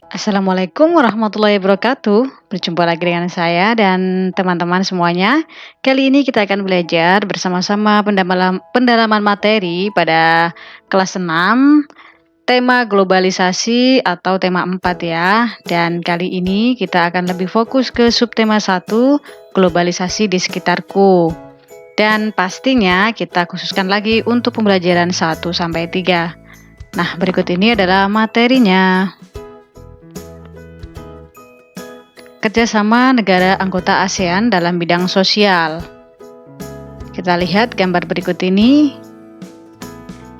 Assalamualaikum warahmatullahi wabarakatuh. Berjumpa lagi dengan saya dan teman-teman semuanya. Kali ini kita akan belajar bersama-sama pendalaman materi pada kelas 6, tema globalisasi atau tema 4 ya. Dan kali ini kita akan lebih fokus ke subtema 1, globalisasi di sekitarku. Dan pastinya kita khususkan lagi untuk pembelajaran 1 sampai 3. Nah, berikut ini adalah materinya. Kerjasama negara anggota ASEAN dalam bidang sosial. Kita lihat gambar berikut ini.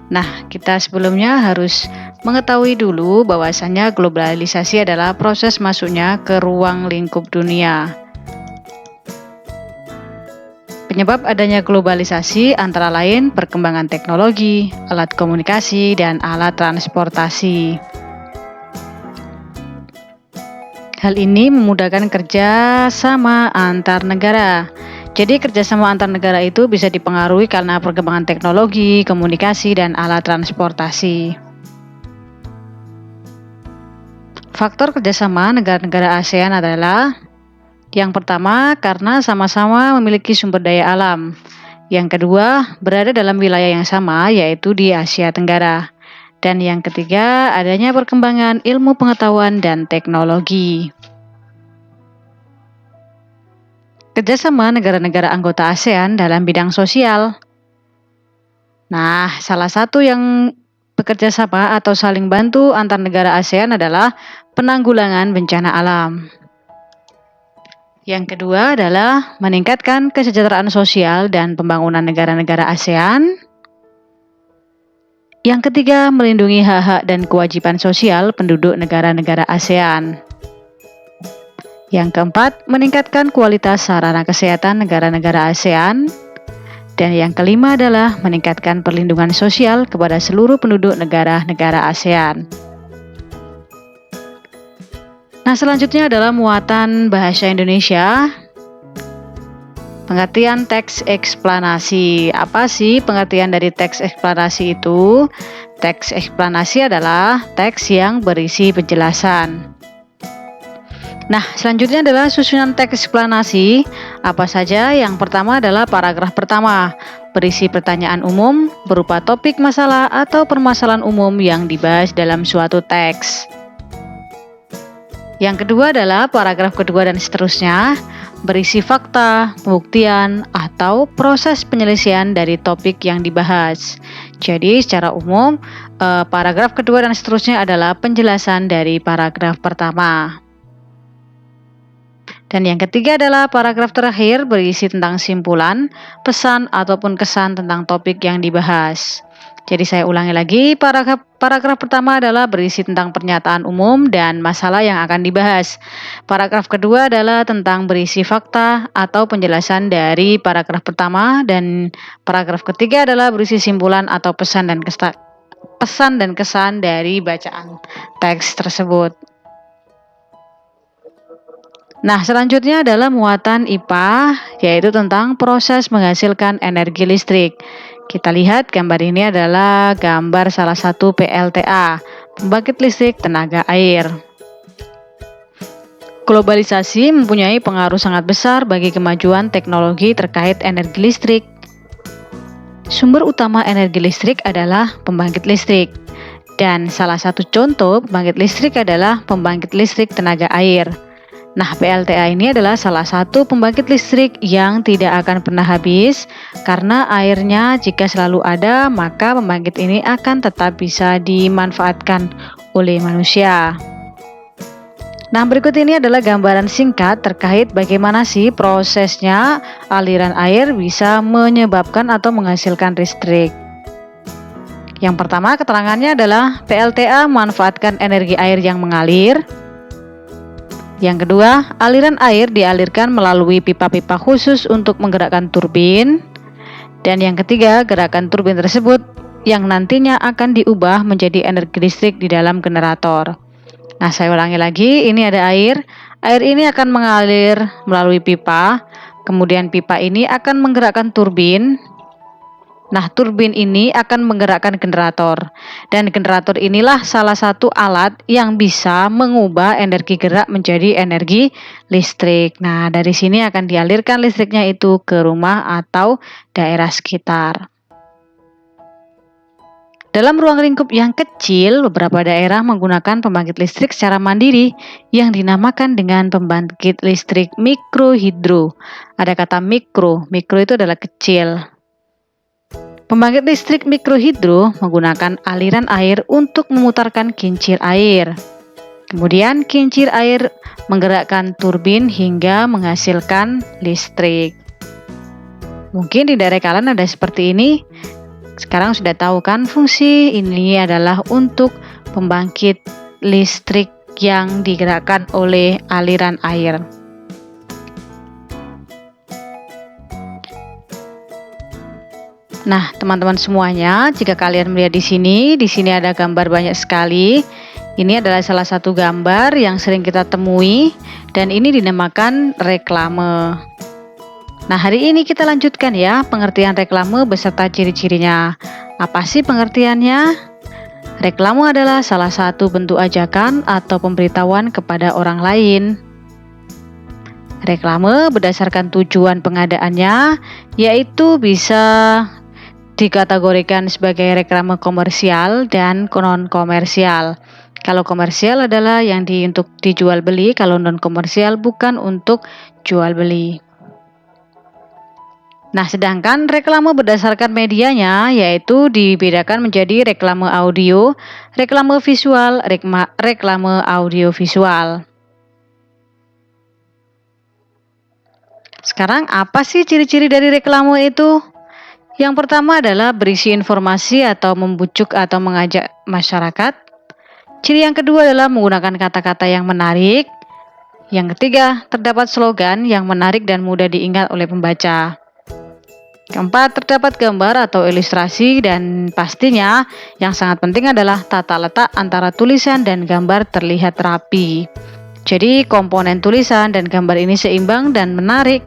Nah, kita sebelumnya harus mengetahui dulu bahwasannya globalisasi adalah proses masuknya ke ruang lingkup dunia. Penyebab adanya globalisasi antara lain perkembangan teknologi, alat komunikasi, dan alat transportasi. Hal ini memudahkan kerjasama antar negara. Jadi kerjasama antar negara itu bisa dipengaruhi karena perkembangan teknologi, komunikasi, dan alat transportasi. Faktor kerjasama negara-negara ASEAN adalah yang pertama, karena sama-sama memiliki sumber daya alam. Yang kedua, berada dalam wilayah yang sama, yaitu di Asia Tenggara. Dan yang ketiga, adanya perkembangan ilmu pengetahuan dan teknologi. Kerjasama negara-negara anggota ASEAN dalam bidang sosial. Nah, salah satu yang bekerja sama atau saling bantu antar negara ASEAN adalah penanggulangan bencana alam. Yang kedua adalah meningkatkan kesejahteraan sosial dan pembangunan negara-negara ASEAN. Yang ketiga, melindungi hak-hak dan kewajiban sosial penduduk negara-negara ASEAN. Yang keempat, meningkatkan kualitas sarana kesehatan negara-negara ASEAN. Dan yang kelima adalah meningkatkan perlindungan sosial kepada seluruh penduduk negara-negara ASEAN. Nah, selanjutnya adalah muatan bahasa Indonesia. Pengertian teks eksplanasi. Apa sih pengertian dari teks eksplanasi itu? Teks eksplanasi adalah teks yang berisi penjelasan. Nah, selanjutnya adalah susunan teks eksplanasi. Apa saja? Yang pertama adalah paragraf pertama, berisi pertanyaan umum berupa topik masalah atau permasalahan umum yang dibahas dalam suatu teks. Yang kedua adalah paragraf kedua dan seterusnya, berisi fakta, pembuktian, atau proses penyelesaian dari topik yang dibahas. Jadi secara umum, paragraf kedua dan seterusnya adalah penjelasan dari paragraf pertama. Dan yang ketiga adalah paragraf terakhir berisi tentang simpulan, pesan, ataupun kesan tentang topik yang dibahas. Jadi saya ulangi lagi, paragraf pertama adalah berisi tentang pernyataan umum dan masalah yang akan dibahas. Paragraf kedua adalah tentang berisi fakta atau penjelasan dari paragraf pertama, dan paragraf ketiga adalah berisi simpulan atau pesan dan kesan dari bacaan teks tersebut. Nah, selanjutnya adalah muatan IPA, yaitu tentang proses menghasilkan energi listrik. Kita lihat gambar ini adalah gambar salah satu PLTA, pembangkit listrik tenaga air. Globalisasi mempunyai pengaruh sangat besar bagi kemajuan teknologi terkait energi listrik. Sumber utama energi listrik adalah pembangkit listrik. Dan salah satu contoh pembangkit listrik adalah pembangkit listrik tenaga air. Nah, PLTA ini adalah salah satu pembangkit listrik yang tidak akan pernah habis karena airnya jika selalu ada, maka pembangkit ini akan tetap bisa dimanfaatkan oleh manusia. Nah, berikut ini adalah gambaran singkat terkait bagaimana sih prosesnya aliran air bisa menyebabkan atau menghasilkan listrik. Yang pertama, keterangannya adalah PLTA memanfaatkan energi air yang mengalir. Yang kedua, aliran air dialirkan melalui pipa-pipa khusus untuk menggerakkan turbin. Dan yang ketiga, gerakan turbin tersebut yang nantinya akan diubah menjadi energi listrik di dalam generator. Nah, saya ulangi lagi, ini ada air. Air ini akan mengalir melalui pipa. Kemudian pipa ini akan menggerakkan turbin. Nah, turbin ini akan menggerakkan generator, dan generator inilah salah satu alat yang bisa mengubah energi gerak menjadi energi listrik. Nah, dari sini akan dialirkan listriknya itu ke rumah atau daerah sekitar. Dalam ruang lingkup yang kecil, beberapa daerah menggunakan pembangkit listrik secara mandiri yang dinamakan dengan pembangkit listrik mikrohidro. Ada kata mikro itu adalah kecil. Pembangkit listrik mikrohidro menggunakan aliran air untuk memutarkan kincir air. Kemudian kincir air menggerakkan turbin hingga menghasilkan listrik. Mungkin di daerah kalian ada seperti ini. Sekarang sudah tahu kan fungsi ini adalah untuk pembangkit listrik yang digerakkan oleh aliran air. Nah, teman-teman semuanya, jika kalian melihat di sini ada gambar banyak sekali. Ini adalah salah satu gambar yang sering kita temui dan ini dinamakan reklame. Nah, hari ini kita lanjutkan ya pengertian reklame beserta ciri-cirinya. Apa sih pengertiannya? Reklame adalah salah satu bentuk ajakan atau pemberitahuan kepada orang lain. Reklame berdasarkan tujuan pengadaannya, yaitu bisa dikategorikan sebagai reklame komersial dan non-komersial. Kalau komersial adalah yang untuk dijual beli, kalau non-komersial bukan untuk jual beli. Nah, sedangkan reklame berdasarkan medianya yaitu dibedakan menjadi reklame audio, reklame visual, reklame audiovisual. Sekarang apa sih ciri-ciri dari reklame itu? Yang pertama adalah berisi informasi atau membujuk atau mengajak masyarakat. Ciri yang kedua adalah menggunakan kata-kata yang menarik. Yang ketiga, terdapat slogan yang menarik dan mudah diingat oleh pembaca. Keempat, terdapat gambar atau ilustrasi dan pastinya yang sangat penting adalah tata letak antara tulisan dan gambar terlihat rapi. Jadi komponen tulisan dan gambar ini seimbang dan menarik,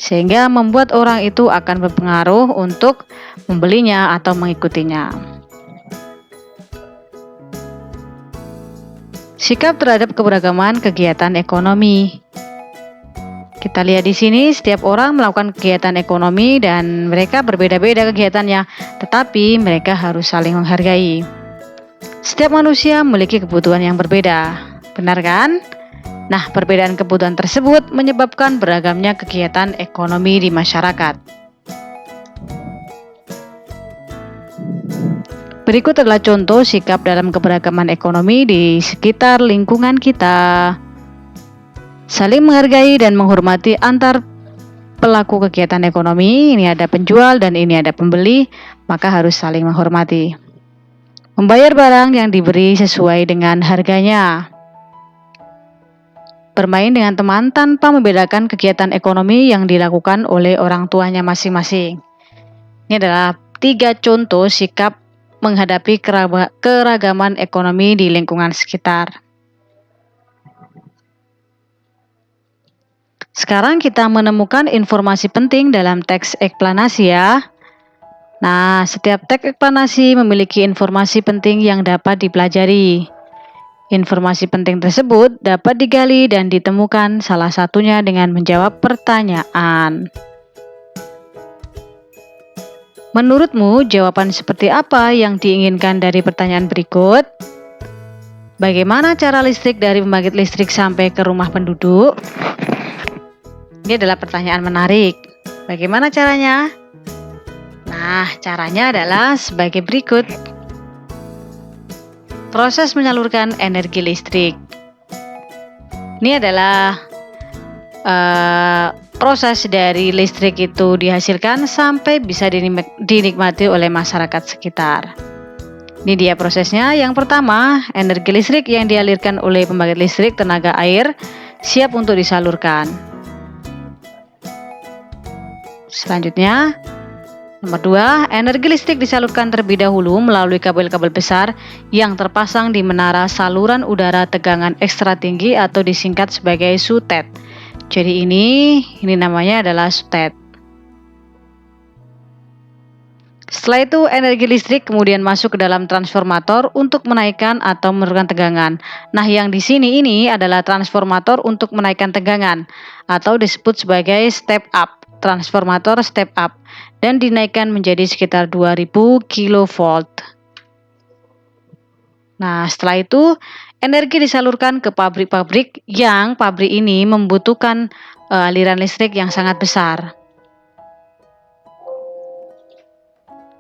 sehingga membuat orang itu akan berpengaruh untuk membelinya atau mengikutinya. Sikap terhadap keberagaman kegiatan ekonomi. Kita lihat di sini, setiap orang melakukan kegiatan ekonomi dan mereka berbeda-beda kegiatannya, tetapi mereka harus saling menghargai. Setiap manusia memiliki kebutuhan yang berbeda, benar kan? Nah, perbedaan kebutuhan tersebut menyebabkan beragamnya kegiatan ekonomi di masyarakat. Berikut adalah contoh sikap dalam keberagaman ekonomi di sekitar lingkungan kita. Saling menghargai dan menghormati antar pelaku kegiatan ekonomi. Ini ada penjual dan ini ada pembeli, maka harus saling menghormati. Membayar barang yang diberi sesuai dengan harganya. Bermain dengan teman tanpa membedakan kegiatan ekonomi yang dilakukan oleh orang tuanya masing-masing. Ini adalah 3 contoh sikap menghadapi keragaman ekonomi di lingkungan sekitar. Sekarang kita menemukan informasi penting dalam teks eksplanasi ya. Nah, setiap teks eksplanasi memiliki informasi penting yang dapat dipelajari. Informasi penting tersebut dapat digali dan ditemukan salah satunya dengan menjawab pertanyaan. Menurutmu, jawaban seperti apa yang diinginkan dari pertanyaan berikut? Bagaimana cara listrik dari pembangkit listrik sampai ke rumah penduduk? Ini adalah pertanyaan menarik. Bagaimana caranya? Nah, caranya adalah sebagai berikut. Proses menyalurkan energi listrik. Ini adalah proses dari listrik itu dihasilkan sampai bisa dinikmati oleh masyarakat sekitar. Ini dia prosesnya. Yang pertama, energi listrik yang dialirkan oleh pembangkit listrik tenaga air siap untuk disalurkan. Selanjutnya, nomor 2, energi listrik disalurkan terlebih dahulu melalui kabel-kabel besar yang terpasang di menara saluran udara tegangan ekstra tinggi atau disingkat sebagai SUTET. Jadi ini namanya adalah SUTET. Setelah itu energi listrik kemudian masuk ke dalam transformator untuk menaikkan atau menurunkan tegangan. Nah, yang di sini ini adalah transformator untuk menaikkan tegangan atau disebut sebagai step up, transformator step up, dan dinaikkan menjadi sekitar 2000 kV. Nah, setelah itu energi disalurkan ke pabrik-pabrik yang pabrik ini membutuhkan aliran listrik yang sangat besar.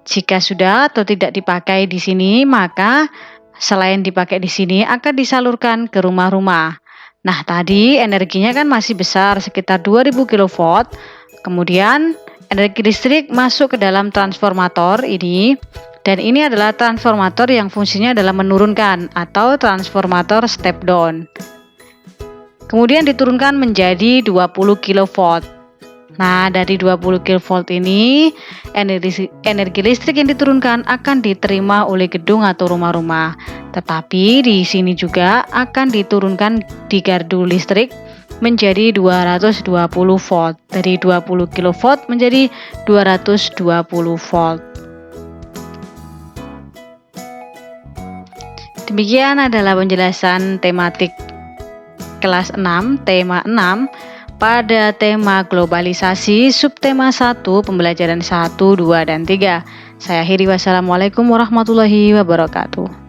Jika sudah atau tidak dipakai di sini, maka selain dipakai di sini akan disalurkan ke rumah-rumah. Nah, tadi energinya kan masih besar sekitar 2000 kV. Kemudian energi listrik masuk ke dalam transformator ini, dan ini adalah transformator yang fungsinya adalah menurunkan atau transformator step down. Kemudian diturunkan menjadi 20 kV. Nah, dari 20 kV ini, energi listrik yang diturunkan akan diterima oleh gedung atau rumah-rumah. Tetapi di sini juga akan diturunkan di gardu listrik menjadi 220 volt. Dari 20 kV menjadi 220 volt. Demikian adalah penjelasan tematik kelas 6, tema 6. Pada tema globalisasi, subtema 1, pembelajaran 1, 2, dan 3. Saya akhiri, wassalamualaikum warahmatullahi wabarakatuh.